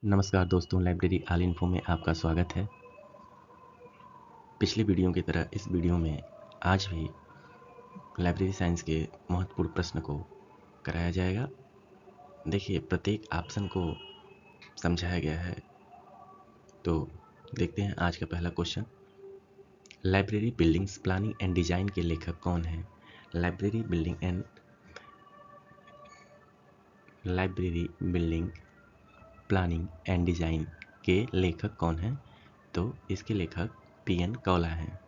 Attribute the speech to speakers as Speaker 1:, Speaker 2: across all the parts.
Speaker 1: नमस्कार दोस्तों, library all info में आपका स्वागत है। पिछले वीडियो की तरह इस वीडियो में आज भी लाइब्रेरी साइंस के महत्वपूर्ण प्रश्न को कराया जाएगा। देखिए, प्रत्येक ऑप्शन को समझाया गया है। तो देखते हैं आज का पहला question. Library buildings planning and design के लेखक कौन हैं? Library building planning and design के लेखक कौन हैं? तो इसके लेखक पी.एन. कौला हैं।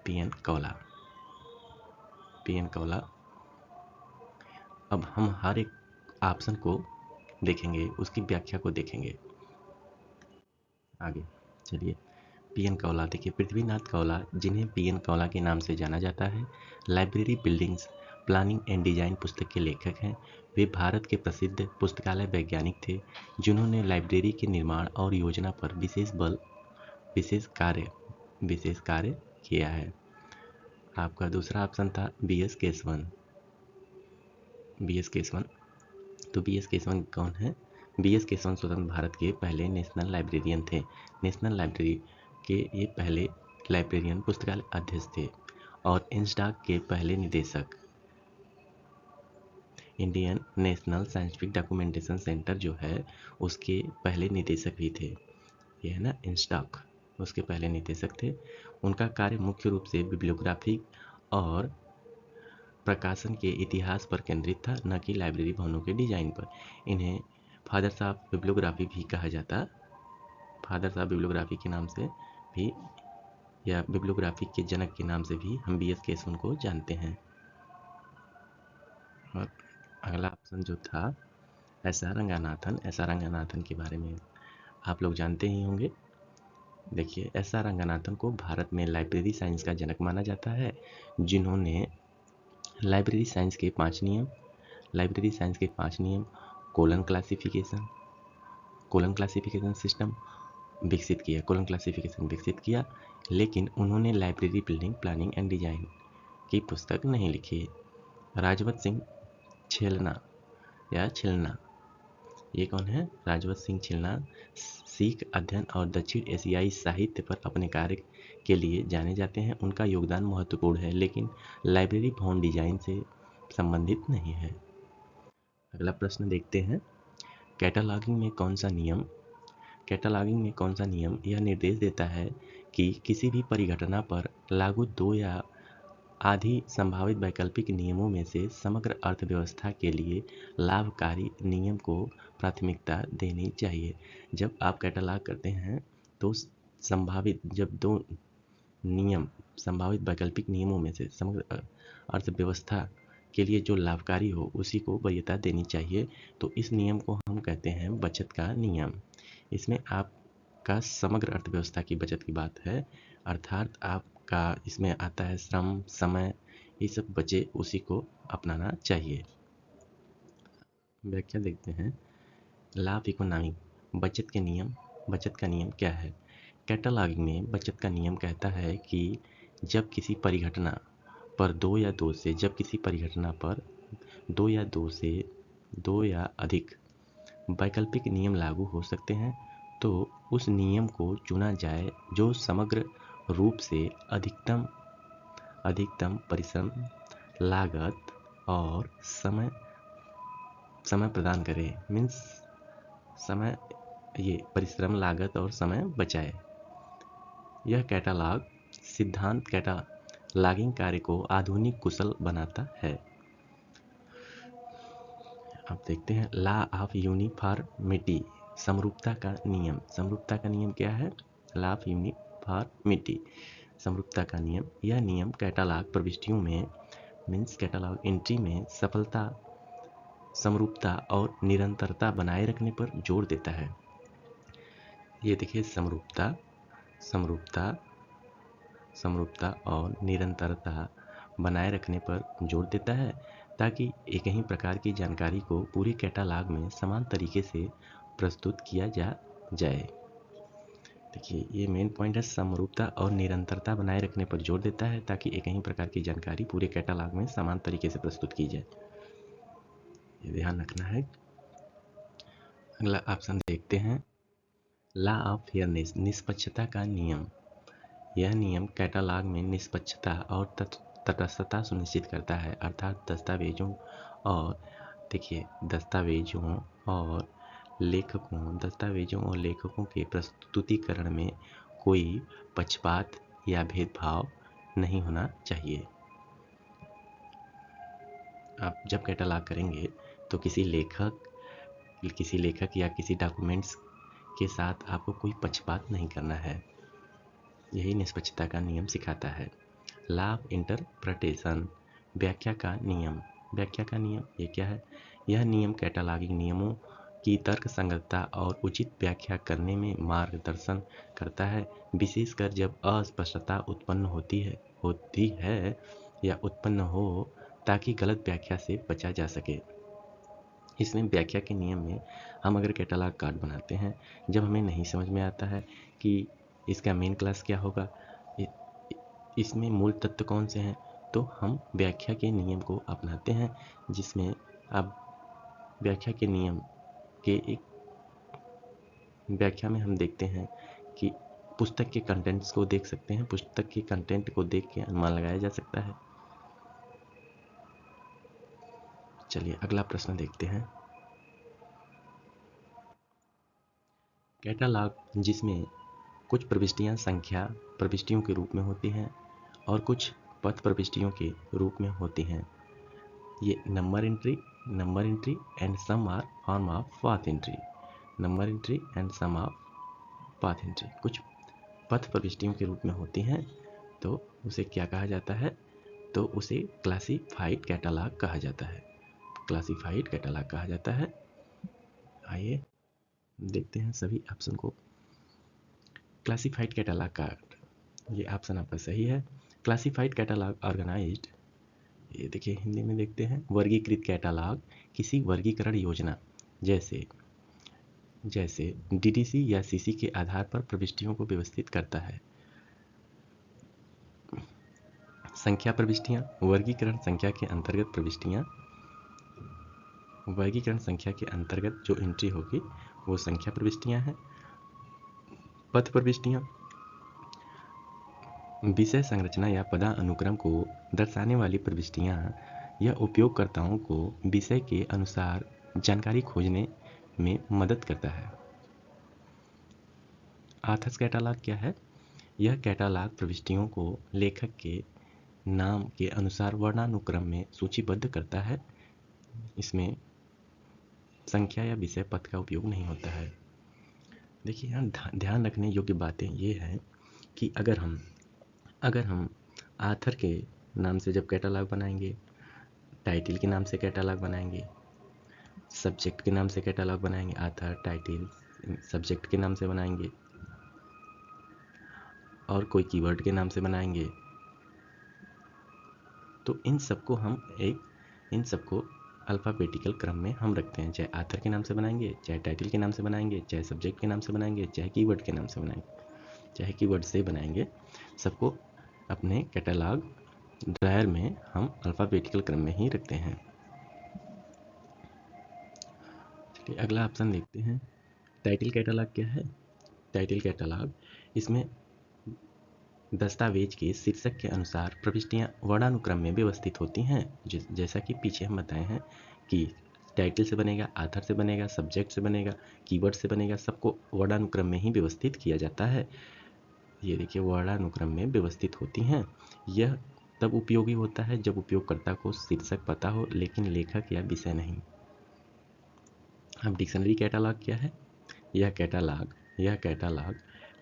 Speaker 1: पी.एन. कौला। अब हम हर एक ऑप्शन को देखेंगे, उसकी व्याख्या को देखेंगे आगे। चलिए, पी.एन. कौला। देखिए, पृथ्वीनाथ कौला, जिन्हें पी.एन. कौला के नाम से जाना जाता है, library buildings planning and design पुस्तक के लेखक हैं। वे भारत के प्रसिद्ध पुस्तकालय वैज्ञानिक थे, जिन्होंने लाइब्रेरी के निर्माण और योजना पर विशेष कार्य किया है। आपका दूसरा ऑप्शन था बी.एस. केशवन। तो बी.एस. केशवन कौन है? बी.एस. केशवन स्वतंत्र भारत के पहले नेशनल लाइब्रेरियन थे। नेशनल लाइब्रेरी के ये पहले लाइब्रेरियन पुस्तकालय अध्यक्ष थे और इंस्डाक के पहले निदेशक। Indian national scientific documentation centre जो है, उसके पहले निदेशक भी थे। ये है ना इंस्डाक, उसके पहले निदेशक थे। उनका कार्य मुख्य रूप से बिब्लियोग्राफी और प्रकाशन के इतिहास पर केंद्रित था, न कि लाइब्रेरी भवनों के डिजाइन पर। इन्हें फादर्स ऑफ बिब्लियोग्राफी भी कहा जाता। फादर्स ऑफ बिब्लियोग्राफी के नाम से भी, या बिब्लियोग्राफी के जनक के नाम से भी हम बी.एस. केशवन को जानते हैं। और अगला ऑप्शन जो था एस.आर. रंगानाथन। एस.आर. रंगानाथन के बारे में आप लोग जानते ही होंगे। देखिए, एस.आर. रंगानाथन को भारत में लाइब्रेरी साइंस का जनक माना जाता है, जिन्होंने लाइब्रेरी साइंस के 5 नियम, कोलन क्लासिफिकेशन सिस्टम विकसित किया, लेकिन उन्होंने library building planning and design की पुस्तक नहीं लिखी। राजवत सिंह छिलना, ये कौन है? राजवत सिंह छिलना सिख अध्ययन और दक्षिण एशियाई साहित्य पर अपने कार्य के लिए जाने जाते हैं। उनका योगदान महत्वपूर्ण है, लेकिन लाइब्रेरी भवन डिजाइन से संबंधित नहीं है। अगला प्रश्न देखते हैं। कैटलॉगिंग में कौन सा नियम यह निर्देश देता है कि किसी भी परिघटना पर लागू 2 या आदि संभावित वैकल्पिक नियमों में से समग्र अर्थव्यवस्था के लिए लाभकारी नियम को प्राथमिकता देनी चाहिए? जब आप कैटलॉग करते हैं तो जब 2 नियम संभावित वैकल्पिक नियमों में से समग्र अर्थव्यवस्था के लिए जो लाभकारी हो, उसी को वरीयता देनी चाहिए। तो इस नियम को हम कहते हैं बचत का नियम। इसमें आपका समग्र अर्थव्यवस्था की बचत की बात है, अर्थात आपका इसमें आता है श्रम, समय, ये सब बचे, उसी को अपनाना चाहिए। व्याख्या देखते हैं। लाभ इकोनॉमिक बचत का नियम क्या है? कैटलॉगिंग में बचत का नियम कहता है कि जब किसी परिघटना पर 2 या अधिक वैकल्पिक नियम लागू हो सकते हैं, तो उस नियम को चुना जाए जो समग्र रूप से अधिकतम परिश्रम, लागत और समय प्रदान करे। परिश्रम, लागत और समय बचाए। यह सिद्धांत कैटलॉगिंग कार्य को आधुनिक कुशल बनाता है। अब देखते हैं लॉ ऑफ यूनिफॉर्मिटी, समरूपता का नियम क्या है? लॉ ऑफ यूनिफॉर्मिटी, समरूपता का नियम। यह नियम कैटलॉग प्रविष्टियों में कैटलॉग एंट्री में सफलता, समरूपता और निरंतरता बनाए रखने पर जोर देता है। ये देखिए, समरूपता और निरंतरता बनाए रखने पर जोर देता है, ताकि एक ही प्रकार की जानकारी को पूरे कैटलॉग में समान तरीके से प्रस्तुत किया जाए। देखिए, ये मेन पॉइंट है, समरूपता और निरंतरता बनाए रखने पर जोर देता है, ताकि एक ही प्रकार की जानकारी पूरे कैटलॉग में समान तरीके से प्रस्तुत की जाए। ये ध्यान रखना है। अगला ऑप्शन देखते हैं, लॉ ऑफ फेयरनेस, निष्पक्षता का नियम। यह नियम कैटालॉग में निष्पक्षता और तटस्थता सुनिश्चित करता है, अर्थात दस्तावेजों और लेखकों के प्रस्तुतिकरण में कोई पक्षपात या भेदभाव नहीं होना चाहिए। आप जब कैटालॉग करेंगे तो किसी लेखक या किसी डॉक्यूमेंट्स के साथ आपको कोई पक्षपात नहीं करना है। यही निष्पक्षता का नियम सिखाता है। लॉ ऑफ इंटरप्रिटेशन, व्याख्या का नियम। व्याख्या का नियम ये क्या है? यह नियम कैटालॉगिंग नियमों की तर्कसंगतता और उचित व्याख्या करने में मार्गदर्शन करता है, विशेषकर जब अस्पष्टता उत्पन्न होती है या उत्पन्न हो, ताकि गलत व्याख्या से बचा जा सके। इसमें व्याख्या के नियम में हम अगर कैटालॉग कार्ड बनाते हैं, जब हमें नहीं समझ में आता है कि इसका मेन क्लास क्या होगा, इसमें मूल तत्व कौन से हैं, तो हम व्याख्या के नियम को अपनाते हैं, जिसमें अब व्याख्या के नियम के एक व्याख्या में हम देखते हैं कि पुस्तक के कंटेंट्स को देख सकते हैं, पुस्तक के कंटेंट को देख के अनुमान लगाया जा सकता है। चलिए अगला प्रश्न देखते हैं। कैटालॉग जिसमें कुछ प्रविष्टियां संख्या प्रविष्टियों के रूप में होती हैं और कुछ पथ प्रविष्टियों के रूप में होती हैं। ये number entry and some are form of path entry. Number entry and some of path entry कुछ पथ प्रविष्टियों के रूप में होती हैं, तो उसे क्या कहा जाता है? तो उसे क्लासिफाइड कैटालॉग कहा जाता है। क्लासिफाइड कैटालॉग कहा जाता है। आइए देखते हैं सभी ऑप्शन को। क्लासिफाइड कैटालॉग कार्ड, ये ऑप्शन आपका सही है। क्लासिफाइड कैटालॉग ऑर्गेनाइज्ड, ये देखिए हिंदी में देखते हैं, वर्गीकृत कैटालॉग किसी वर्गीकरण योजना जैसे डीडीसी या सीसी के आधार पर प्रविष्टियों को व्यवस्थित करता है। संख्या प्रविष्टियां, वर्गीकरण संख्या के अंतर्गत जो एंट्री होगी वो संख्या प्रविष्टियां हैं। पथ प्रविष्टियां, विषय संरचना या पदानुक्रम को दर्शाने वाली प्रविष्टियां, यह उपयोगकर्ताओं को विषय के अनुसार जानकारी खोजने में मदद करता है। ऑथर्स कैटालॉग क्या है? यह कैटालॉग प्रविष्टियों को लेखक के नाम के अनुसार वर्णानुक्रम में सूचीबद्ध करता है। इसमें संख्या या विषय पथ का उपयोग नहीं होता है। देखिए यहाँ ध्यान रखने योग्य बातें ये हैं कि अगर हम ऑथर के नाम से जब कैटालॉग बनाएंगे, टाइटल के नाम से कैटालॉग बनाएंगे, सब्जेक्ट के नाम से कैटालॉग बनाएंगे, ऑथर टाइटल सब्जेक्ट के नाम से बनाएंगे, और कोई कीवर्ड के नाम से बनाएंगे, तो इन सबको अल्फ़ाबेटिकल क्रम में हम रखते हैं। चाहे ऑथर के नाम से बनाएंगे, चाहे टाइटल के नाम से बनाएंगे, चाहे सब्जेक्ट के नाम से बनाएंगे, चाहे कीवर्ड के नाम से बनाएंगे, चाहे कीवर्ड से बनाएंगे, सबको अपने कैटालॉग ड्रायर में हम अल्फ़ाबेटिकल क्रम में ही रखते हैं। चलिए अगला ऑप्शन देखते हैं। टाइटल कैटालॉग क्या है? टाइटल कैटालॉग, इसमें दस्तावेज के शीर्षक के अनुसार प्रविष्टियां वर्णानुक्रम में व्यवस्थित होती हैं, जैसा कि पीछे हम बताए हैं कि टाइटल से बनेगा, ऑथर से बनेगा, सब्जेक्ट से बनेगा, कीवर्ड से बनेगा, सबको वर्णानुक्रम में ही व्यवस्थित किया जाता है। ये देखिए वर्णानुक्रम में व्यवस्थित होती हैं। यह तब उपयोगी होता है जब उपयोगकर्ता को शीर्षक पता हो लेकिन लेखक या विषय नहीं। अब डिक्शनरी कैटालॉग क्या है? यह कैटालॉग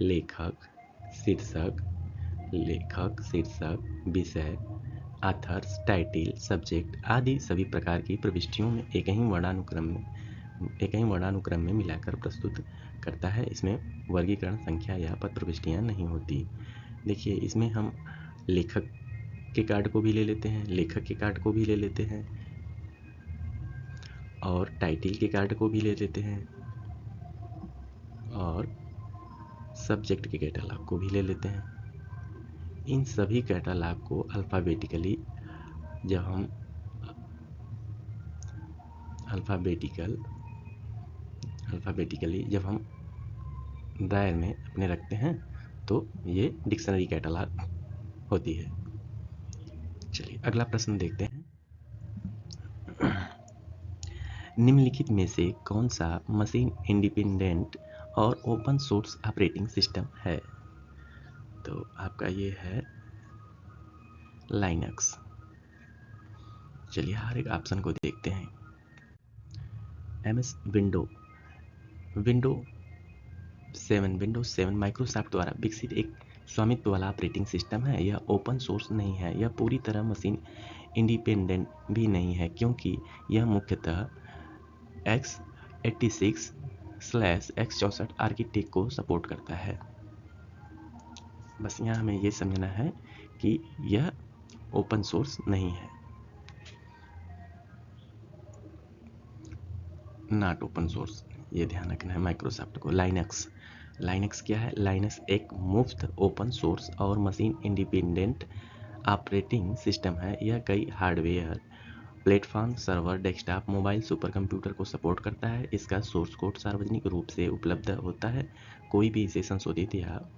Speaker 1: लेखक, शीर्षक, विषय, ऑथर्स, टाइटल, सब्जेक्ट आदि सभी प्रकार की प्रविष्टियों में एक ही वर्णानुक्रम में मिलाकर प्रस्तुत करता है। इसमें वर्गीकरण संख्या या पद प्रविष्टियां नहीं होती। देखिए इसमें हम लेखक के कार्ड को भी ले लेते हैं, लेखक के कार्ड को भी ले लेते हैं, और टाइटल के कार्ड को भी ले लेते हैं, और सब्जेक्ट के कैटालॉग को भी ले लेते हैं। इन सभी कैटालॉग को अल्फ़ाबेटिकली जब हम अल्फ़ाबेटिकली जब हम दायर में अपने रखते हैं तो ये डिक्शनरी कैटलॉग होती है। चलिए अगला प्रश्न देखते हैं। निम्नलिखित में से कौन सा मशीन इंडिपेंडेंट और ओपन सोर्स ऑपरेटिंग सिस्टम है? तो आपका ये है लाइनक्स। चलिए हर एक ऑप्शन को देखते हैं। एमएस विंडोज 7 माइक्रोसॉफ्ट द्वारा विकसित एक स्वामित्व वाला ऑपरेटिंग सिस्टम है। यह ओपन सोर्स नहीं है। यह पूरी तरह मशीन इंडिपेंडेंट भी नहीं है क्योंकि यह मुख्यतः x86/x64 आर्किटेक्ट को सपोर्ट करता है। बस यहाँ हमें ये समझना है कि यह ओपन सोर्स नहीं है, नॉट ओपन सोर्स, ये ध्यान रखना है माइक्रोसॉफ्ट को। लाइनक्स क्या है? लाइनक्स एक मुफ्त ओपन सोर्स और मशीन इंडिपेंडेंट ऑपरेटिंग सिस्टम है। यह कई hardware platform, server, desktop, mobile super computer को सपोर्ट करता है। इसका सोर्स कोड सार्वजनिक रूप से उपलब्ध होता है। कोई भी इसे संशोधित या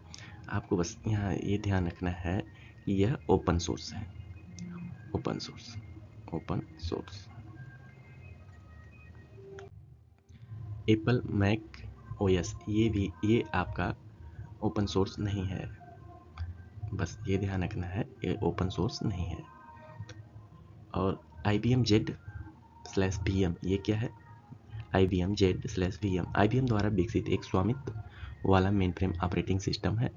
Speaker 1: आपको बस यहाँ ये ध्यान रखना है कि यह ओपन सोर्स है। Open source. Apple Mac OS ये आपका ओपन सोर्स नहीं है। बस ये ध्यान रखना है, ये ओपन सोर्स नहीं है। और IBM Z/VM ये क्या है? IBM Z/VM IBM द्वारा विकसित एक स्वामित्व वाला मेनफ्रेम ऑपरेटिंग सिस्टम है।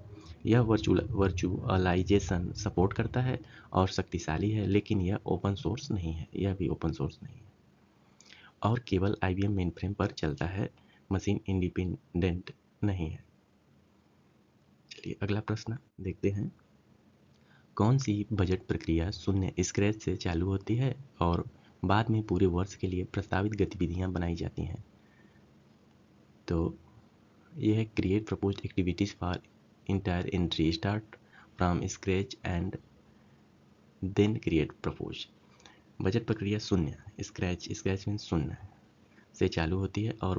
Speaker 1: यह वर्चुअलाइजेशन सपोर्ट करता है और शक्तिशाली है, लेकिन यह ओपन सोर्स नहीं है। यह भी ओपन सोर्स नहीं है और केवल IBM मेनफ्रेम पर चलता है, मशीन इंडिपेंडेंट नहीं है। चलिए अगला प्रश्न देखते हैं। कौन सी बजट प्रक्रिया शून्य स्क्रैच से चालू होती है और बाद में पूरे वर्ष के लिए प्रस्तावित गतिविधियां बनाई जाती हैं? तो यह है create proposed activities for entire entry, start from scratch and then create propose. बजट प्रक्रिया स्क्रैच मीन्स शून्य से चालू होती है और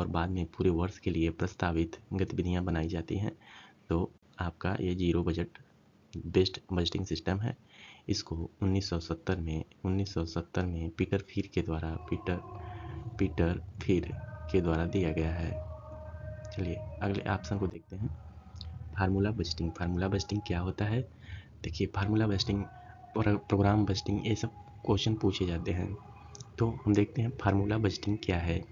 Speaker 1: बाद में पूरे वर्ष के लिए प्रस्तावित गतिविधियां बनाई जाती हैं। तो आपका ये zero budget based budgeting system है। इसको 1970 में पीटर फिर के द्वारा दिया गया है। चलिए अगले ऑप्शन को देखते हैं। फार्मूला बजटिंग क्या होता है? देखिए फार्मूला बजटिंग, प्रोग्राम बजटिंग, ये सब क्वेश्चन पूछे जाते हैं। तो हम देखते हैं फार्मूला बजटिंग क्या है।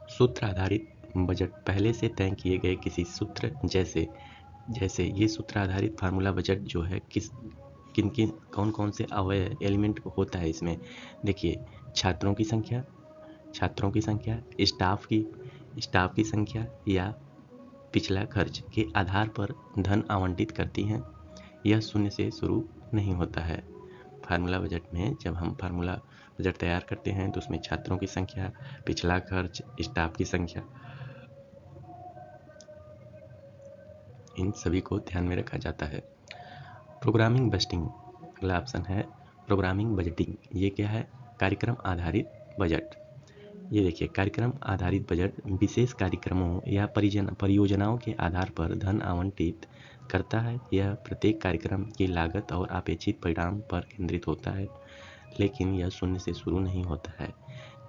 Speaker 1: सूत्र आधारित बजट पहले से तय किए गए किसी सूत्र जैसे ये सूत्र आधारित फार्मूला बजट जो है कौन से अवयव एलिमेंट होता है इसमें? देखिए छात्रों की संख्या, स्टाफ की संख्या या पिछला खर्च के आधार पर धन आवंटित करती हैं। यह शून्य से शुरू नहीं होता है। फार्मूला बजट में जब हम फार्मूला बजट तैयार करते हैं तो उसमें छात्रों की संख्या, पिछला खर्च, स्टाफ की संख्या, इन सभी को ध्यान में रखा जाता है। प्रोग्रामिंग बजटिंग अगला ऑप्शन है। प्रोग्रामिंग बजटिंग ये क्या है? कार्यक्रम आधारित बजट। ये देखिए कार्यक्रम आधारित बजट विशेष कार्यक्रमों या परियोजनाओं के आधार पर धन आवंटित करता है। यह प्रत्येक कार्यक्रम की लागत और अपेक्षित परिणाम पर केंद्रित होता है, लेकिन यह शून्य से शुरू नहीं होता है।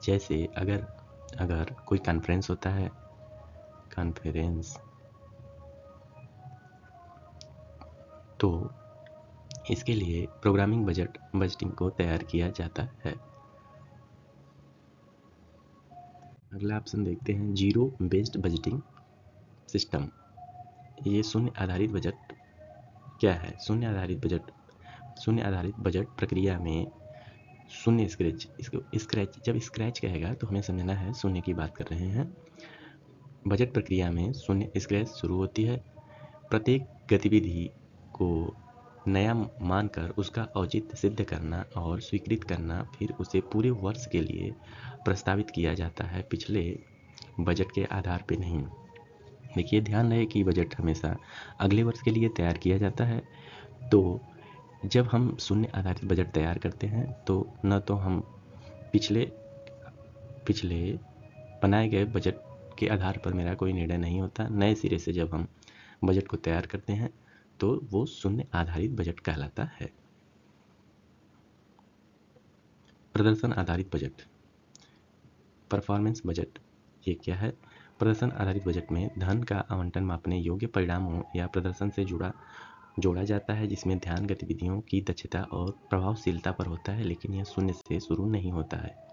Speaker 1: जैसे अगर कोई कॉन्फ्रेंस होता है, तो इसके लिए प्रोग्रामिंग बजटिंग को तैयार किया जाता है। अगला ऑप्शन देखते हैं। Zero based budgeting system. ये शून्य आधारित बजट क्या है? शून्य आधारित बजट प्रक्रिया में शून्य स्क्रैच जब स्क्रैच कहेगा तो हमें समझना है शून्य की बात कर रहे हैं। बजट प्रक्रिया में शून्य स्क्रैच शुरू होती है। प्रत्येक गतिविधि को नया मानकर उसका औचित्य सिद्ध करना और स्वीकृत करना, फिर उसे पूरे वर्ष के लिए प्रस्तावित किया जाता है, पिछले बजट के आधार पर नहीं। देखिए ध्यान रहे कि बजट हमेशा अगले वर्ष के लिए तैयार किया जाता है। तो जब हम शून्य आधारित बजट तैयार करते हैं तो न तो हम पिछले पिछले बनाए गए बजट के आधार पर मेरा कोई निर्णय नहीं होता। नए सिरे से जब हम बजट को तैयार करते हैं तो वो शून्य आधारित बजट कहलाता है। प्रदर्शन आधारित बजट, परफॉर्मेंस बजट, ये क्या है? प्रदर्शन आधारित बजट में धन का आवंटन मापने योग्य परिणामों या प्रदर्शन से जोड़ा जाता है, जिसमें ध्यान गतिविधियों की दक्षता और प्रभावशीलता पर होता है, लेकिन यह शून्य से शुरू नहीं होता है।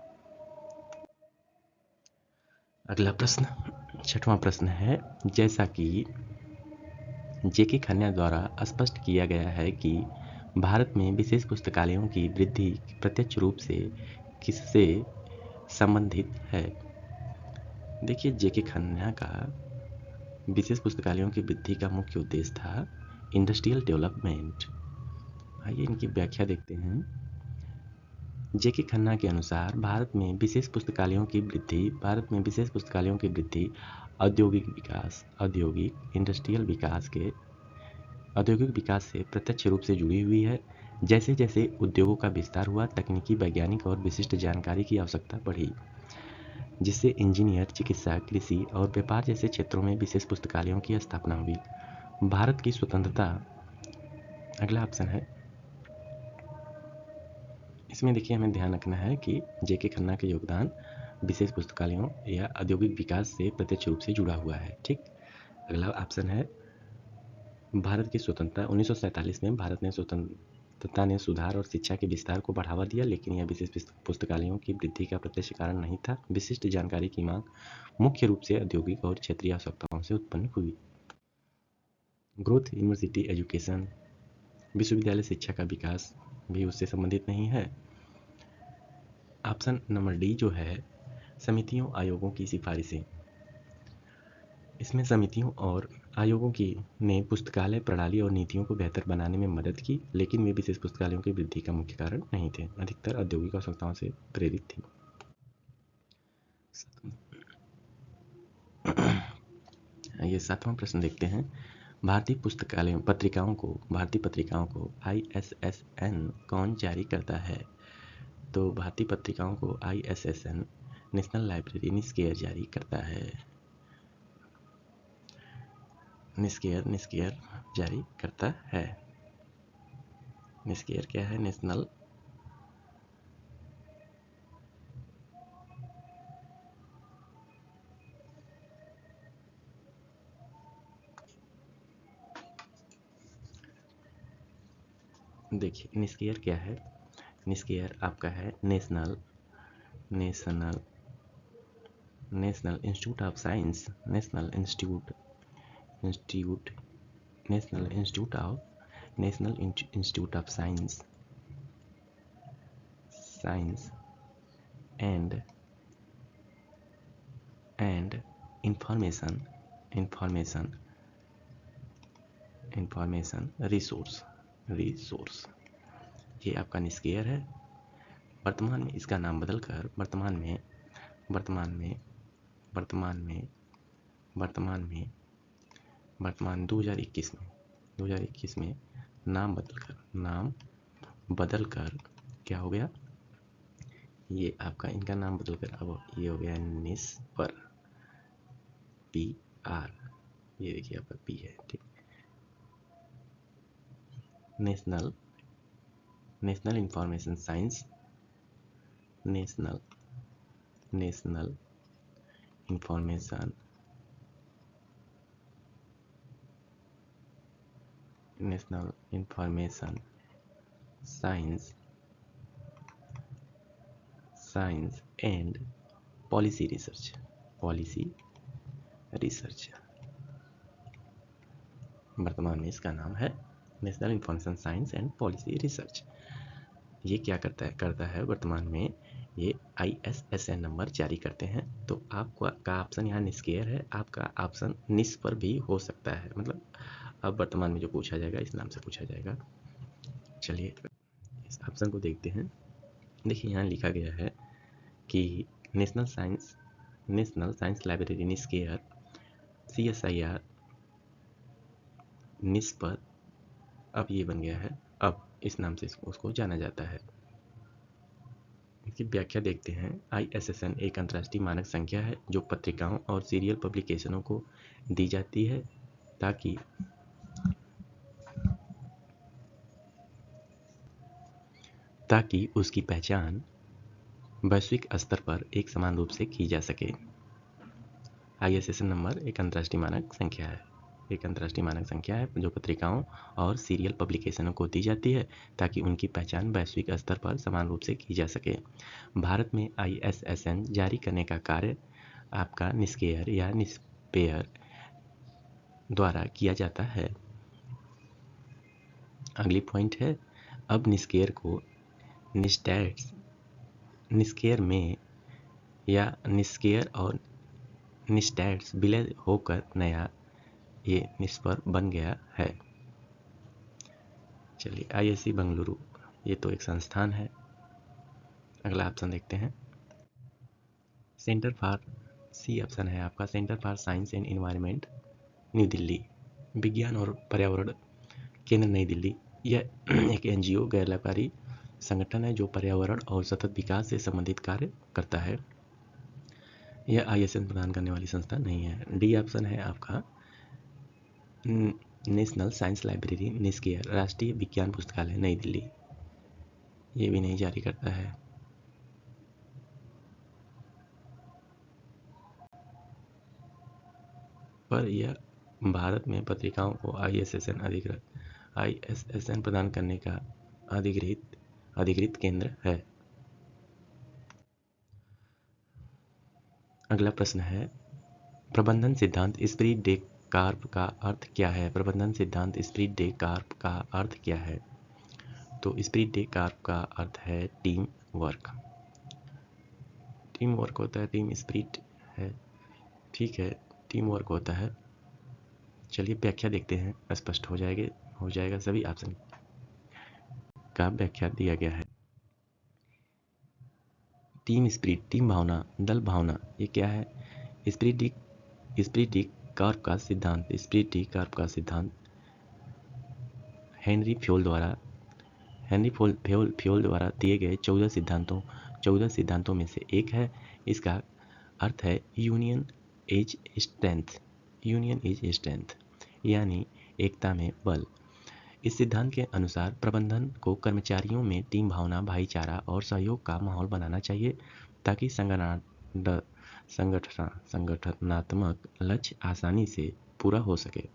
Speaker 1: अगला प्रश्न, छठवां प्रश्न है, जैसा कि जेके खन्ना द्वारा स्पष्ट किया गया है कि भारत में विशेष पुस्तकालयों की वृद्धि प्रत्यक्ष रूप से किससे संबंधित है? देखिए, जेके खन्ना का विशेष पुस्तकालयों की वृद्धि का मुख्य उद्देश्य था इंडस्ट्रियल डेवलपमेंट। आइए इनकी व्याख्या देखते हैं। जेके खन्ना के अनुसार भारत में विशेष पुस्तकालयों की वृद्धि औद्योगिक विकास से प्रत्यक्ष रूप से जुड़ी हुई है। जैसे जैसे उद्योगों का विस्तार हुआ, तकनीकी, वैज्ञानिक और विशिष्ट जानकारी की आवश्यकता बढ़ी, जिससे इंजीनियर, चिकित्सा, कृषि और व्यापार जैसे क्षेत्रों में विशेष पुस्तकालयों की स्थापना हुई। भारत की स्वतंत्रता, अगला ऑप्शन है, इसमें देखिए हमें ध्यान रखना है कि जेके खन्ना का योगदान विशेष पुस्तकालयों या औद्योगिक विकास से प्रत्यक्ष रूप से जुड़ा हुआ है। ठीक, अगला ऑप्शन है, भारत की स्वतंत्रता 1947 में भारत ने स्वतंत्रता ने सुधार और शिक्षा के विस्तार को बढ़ावा दिया, लेकिन यह विशेष पुस्तकालयों की वृद्धि का प्रत्यक्ष कारण नहीं था। विशिष्ट जानकारी की मांग मुख्य रूप से औद्योगिक और क्षेत्रीय आवश्यकताओं से उत्पन्न हुई। ग्रोथ, यूनिवर्सिटी एजुकेशन, विश्वविद्यालय शिक्षा का विकास भी उससे संबंधित नहीं है। ऑप्शन नंबर डी जो है, समितियों, आयोगों की सिफारिशें, इसमें समितियों और आयोगों की ने पुस्तकालय प्रणाली और नीतियों को बेहतर बनाने में मदद की, लेकिन वे विशेष पुस्तकालयों की वृद्धि का मुख्य कारण नहीं थे, अधिकतर औद्योगिक आवश्यकताओं से प्रेरित थी। ये सातवां प्रश्न देखते हैं, भारतीय पत्रिकाओं को ISSN कौन जारी करता है? तो भारतीय पत्रिकाओं को ISSN नेशनल लाइब्रेरी निस्केयर जारी करता है। निस्केयर जारी करता है। निस्केयर क्या है? नेशनल देखिए निस्केयर क्या है? निस्केयर आपका है national institute of science, national institute of science and information resource, ये आपका निस्केयर है। वर्तमान में इसका नाम बदलकर वर्तमान 2021 में नाम बदलकर क्या हो गया? ये आपका इनका नाम बदलकर अब ये हो गया निस्पर, PR, ये देखिए आपका P है। ठीक, national information science, national information science and policy research, वर्तमान में इसका नाम है national information science and policy research. ये क्या करता है वर्तमान में? ये ISSN नंबर जारी करते हैं। तो आपका ऑप्शन यहाँ निस्केयर है, आपका ऑप्शन निस पर भी हो सकता है, मतलब अब वर्तमान में जो पूछा जाएगा इस नाम से पूछा जाएगा। चलिए इस ऑप्शन को देखते हैं। देखिए यहाँ लिखा गया है कि national science library NISCAIR CSIR निस पर अब ये बन गया है, अब इस नाम से उसको जाना जाता है। इसकी व्याख्या देखते हैं। ISSN एक अंतर्राष्ट्रीय मानक संख्या है जो पत्रिकाओं और सीरियल पब्लिकेशनों को दी जाती है ताकि उसकी पहचान वैश्विक स्तर पर एक समान रूप से की जा सके। ISSN नंबर एक अंतर्राष्ट्रीय मानक संख्या है जो पत्रिकाओं और सीरियल पब्लिकेशनों को दी जाती है ताकि उनकी पहचान वैश्विक स्तर पर समान रूप से की जा सके। भारत में ISSN जारी करने का कार्य आपका निस्केयर या निस्पेयर द्वारा किया जाता है। अगली पॉइंट है, अब निस्केयर को निस्केयर में या निस्केयर और निस्टैट्स विलय होकर नया ये निस्पर बन गया है। चलिए, ISC बेंगलुरु ये तो एक संस्थान है। अगला ऑप्शन देखते हैं। सेंटर फॉर सी ऑप्शन है आपका, centre for science and environment new Delhi, विज्ञान और पर्यावरण केंद्र नई दिल्ली। यह एक NGO गैर लाभकारी संगठन है जो पर्यावरण और सतत विकास से संबंधित कार्य करता है। यह ISSN प्रदान करने वाली संस्था नहीं है। डी ऑप्शन है आपका, नेशनल साइंस लाइब्रेरी निस्केयर, राष्ट्रीय विज्ञान पुस्तकालय नई दिल्ली, ये भी नहीं जारी करता है। पर यह भारत में पत्रिकाओं को ISSN प्रदान करने का अधिकृत केंद्र है। अगला प्रश्न है, प्रबंधन सिद्धांत स्पिरिट डे कार्प का अर्थ क्या है? प्रबंधन सिद्धांत स्पिरिट डे कार्प का अर्थ क्या है? तो स्पिरिट डे कार्प का अर्थ है टीम वर्क। टीम वर्क होता है, टीम स्पिरिट है, ठीक है, टीम वर्क होता है। चलिए व्याख्या देखते हैं, स्पष्ट हो जाएगा सभी ऑप्शन का व्याख्या दिया गया है। टीम स्पिरिट, टीम भावना, दल भावना, ये क्या है? स्पिरिट डी कार्प का सिद्धांत हेनरी फ्योल द्वारा दिए गए 14 सिद्धांतों में से एक है। इसका अर्थ है यूनियन इज स्ट्रेंथ, यानी एकता में बल। इस सिद्धांत के अनुसार प्रबंधन को कर्मचारियों में टीम भावना, भाईचारा और सहयोग का माहौल बनाना चाहिए ताकि संगठनात्मक लक्ष्य आसानी से पूरा हो सके।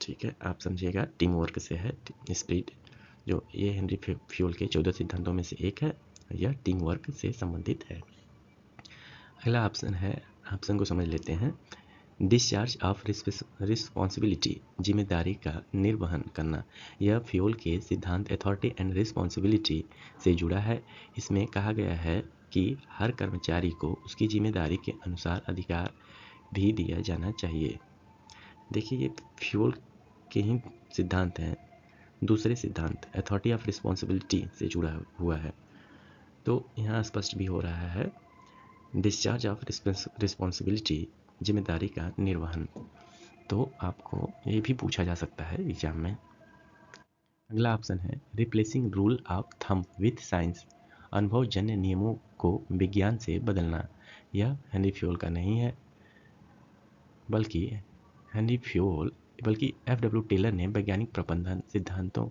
Speaker 1: ठीक है, आप समझिएगा, टीम वर्क से है स्पिरिट, जो ये हेनरी फ्योल के 14 सिद्धांतों में से एक है, यह टीम वर्क से संबंधित है। अगला ऑप्शन है, ऑप्शन को समझ लेते हैं। डिस्चार्ज ऑफ रिस्पॉन्सिबिलिटी, जिम्मेदारी का निर्वहन करना। यह फ्योल के सिद्धांत अथॉरिटी एंड रिस्पॉन्सिबिलिटी से जुड़ा है। इसमें कहा गया है कि हर कर्मचारी को उसकी जिम्मेदारी के अनुसार अधिकार भी दिया जाना चाहिए। देखिए, ये फ्योल के ही सिद्धांत हैं। दूसरे सिद्धांत अथॉरिटी ऑफ रिस्पॉन्सिबिलिटी से जुड़ा हुआ है, तो यहाँ स्पष्ट भी हो रहा है डिस्चार्ज ऑफ रिस्पॉन्सिबिलिटी, जिम्मेदारी का निर्वहन। तो आपको ये भी पूछा जा सकता है एग्जाम में। अगला ऑप्शन है replacing rule of thumb with science, अनुभवजन्य नियमों को विज्ञान से बदलना। यह हेनरी फ्योल का नहीं है, बल्कि FW टेलर ने वैज्ञानिक प्रबंधन सिद्धांतों,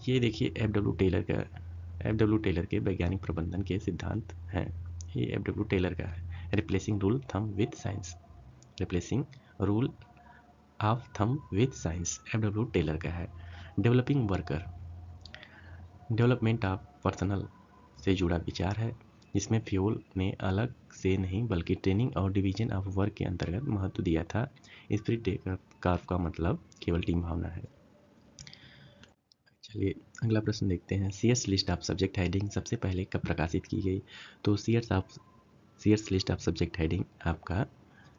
Speaker 1: ये देखिए FW टेलर के वैज्ञानिक प्रबंधन के सिद्धांत हैं। ये FW टेलर का है। Replacing rule thumb with science, replacing rule of thumb with science FW Taylor का है। Developing worker, development of personnel से जुड़ा विचार है, जिसमें फ्योल ने अलग से नहीं बल्कि ट्रेनिंग और डिवीजन ऑफ वर्क के अंतर्गत महत्व दिया था। स्पिरिट डे कार्प का मतलब केवल टीम भावना है। चलिए अगला प्रश्न देखते हैं। Sears list of subject heading सबसे पहले कब प्रकाशित की गई? तो Sears list of subject heading आपका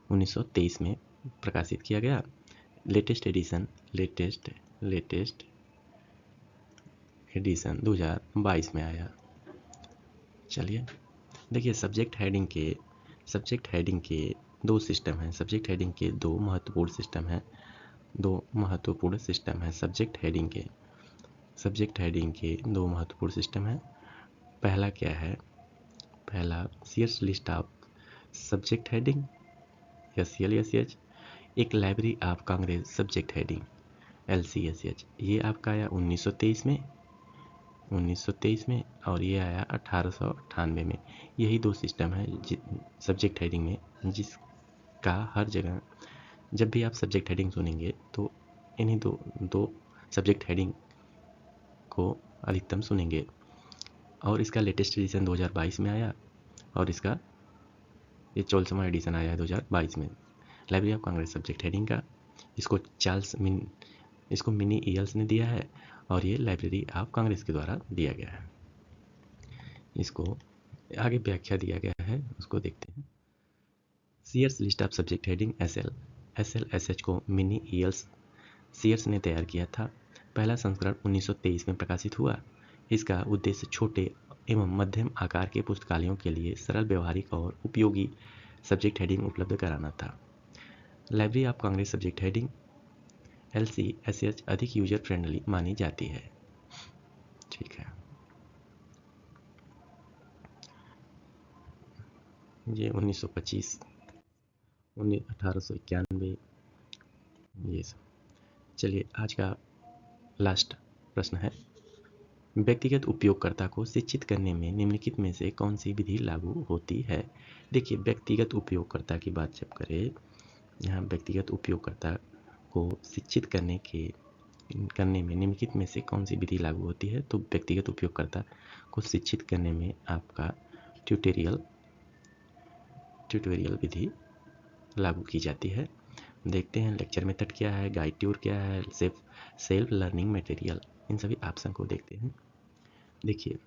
Speaker 1: 1923 में प्रकाशित किया गया। लेटेस्ट एडिशन 2022 में आया। चलिए देखिए, सब्जेक्ट हेडिंग के दो सिस्टम हैं। सब्जेक्ट हेडिंग के दो महत्वपूर्ण सिस्टम हैं। सब्जेक्ट हेडिंग के सब्जेक्ट हेडिंग के दो महत्वपूर्ण सिस्टम हैं। पहला क्या है? पहला CS list of subject heading SCL/SH। एक library of Congress subject heading LCSH। ये आपका आया 1923 में और ये आया 1898 में। यही दो सिस्टम है सब्जेक्ट हेडिंग में, जिसका हर जगह जब भी आप सब्जेक्ट हेडिंग सुनेंगे तो इन्हीं दो सब्जेक्ट हेडिंग को अधिकतम सुनेंगे। और इसका लेटेस्ट एडिशन 2022 में आया और इसका ये 44वां एडिशन आया है 2022 में library of Congress subject heading का। इसको मिनी ईएल्स ने दिया है और ये लाइब्रेरी ऑफ कांग्रेस के द्वारा दिया गया है। इसको आगे व्याख्या दिया गया है, उसको देखते हैं। Sears list of subject heading SLSH को मिनी ईएल्स सीयर्स ने तैयार किया था। पहला संस्करण 1923 में प्रकाशित हुआ। इसका उद्देश्य छोटे एवं मध्यम आकार के पुस्तकालयों के लिए सरल, व्यवहारिक और उपयोगी सब्जेक्ट हेडिंग उपलब्ध कराना था। Library of Congress subject heading LCSH अधिक यूजर फ्रेंडली मानी जाती है। ठीक है, ये 1925, 1891 ये सब। चलिए आज का लास्ट प्रश्न है, व्यक्तिगत उपयोगकर्ता को शिक्षित करने में निम्नलिखित में से कौन सी विधि लागू होती है? देखिए, व्यक्तिगत उपयोगकर्ता की बात जब करें, यहाँ व्यक्तिगत उपयोगकर्ता को शिक्षित करने में निम्नलिखित में से कौन सी विधि लागू होती है? तो व्यक्तिगत उपयोगकर्ता को शिक्षित करने में आपका ट्यूटोरियल विधि लागू की जाती है। देखते हैं लेक्चर मेथड क्या है, गाइड टूर क्या है, सेल्फ लर्निंग मटेरियल, इन सभी ऑप्शन को देखते हैं। देखिए,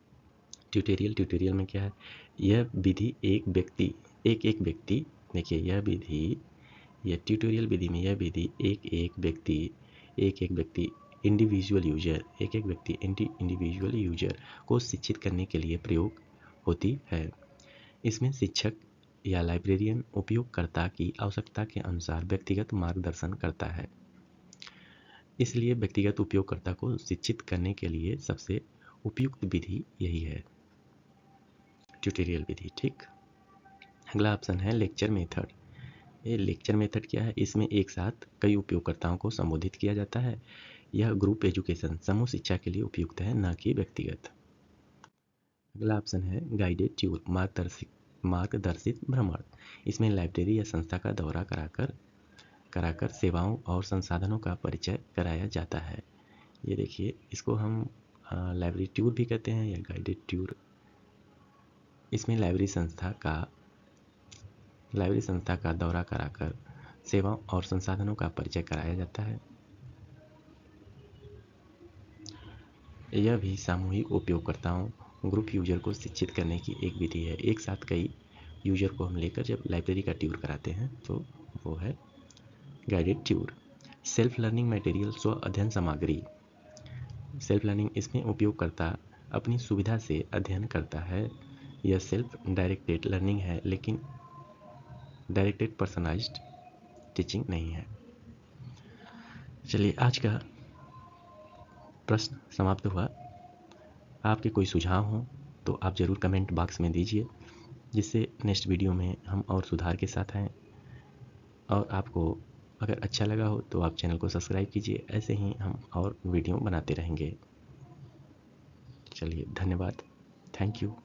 Speaker 1: ट्यूटोरियल में क्या है, यह विधि एक व्यक्ति देखिए, यह ट्यूटोरियल विधि में यह विधि एक व्यक्ति इंडिविजुअल यूजर को शिक्षित करने के लिए प्रयोग होती है। इसमें शिक्षक या लाइब्रेरियन उपयोगकर्ता की आवश्यकता के अनुसार व्यक्तिगत मार्गदर्शन करता है। इसलिए व्यक्तिगत उपयोगकर्ता को शिक्षित करने के लिए सबसे उपयुक्त विधि यही है, ट्यूटोरियल विधि। ठीक, अगला ऑप्शन है लेक्चर मेथड। ये लेक्चर मेथड क्या है? इसमें एक साथ कई उपयोगकर्ताओं को संबोधित किया जाता है। यह ग्रुप एजुकेशन, समूह शिक्षा के लिए उपयुक्त है, न कि व्यक्तिगत। अगला ऑप्शन है गाइडेड टूर, मार्गदर्शित भ्रमण। इसमें लाइब्रेरी या संस्था का दौरा कराकर सेवाओं और संसाधनों का परिचय कराया जाता है। ये देखिए, इसको हम लाइब्रेरी टूर भी कहते हैं या गाइडेड टूर। इसमें लाइब्रेरी संस्था का दौरा कराकर सेवाओं और संसाधनों का परिचय कराया जाता है। यह भी सामूहिक उपयोगकर्ताओं, ग्रुप यूजर को शिक्षित करने की एक विधि है। एक साथ कई यूजर को हम लेकर जब लाइब्रेरी का टूर कराते हैं तो वो है guided tour. Self learning material, स्व अध्ययन सामग्री। सेल्फ लर्निंग, इसमें उपयोगकर्ता अपनी सुविधा से अध्ययन करता है। यह सेल्फ डायरेक्टेड लर्निंग है, लेकिन डायरेक्टेड पर्सनलाइज्ड टीचिंग नहीं है। चलिए, आज का प्रश्न समाप्त हुआ। आपके कोई सुझाव हो तो आप ज़रूर कमेंट बॉक्स में दीजिए, जिससे नेक्स्ट वीडियो में हम और सुधार के साथ आएँ। और आपको अगर अच्छा लगा हो तो आप चैनल को सब्सक्राइब कीजिए, ऐसे ही हम और वीडियो बनाते रहेंगे। चलिए, धन्यवाद, थैंक यू।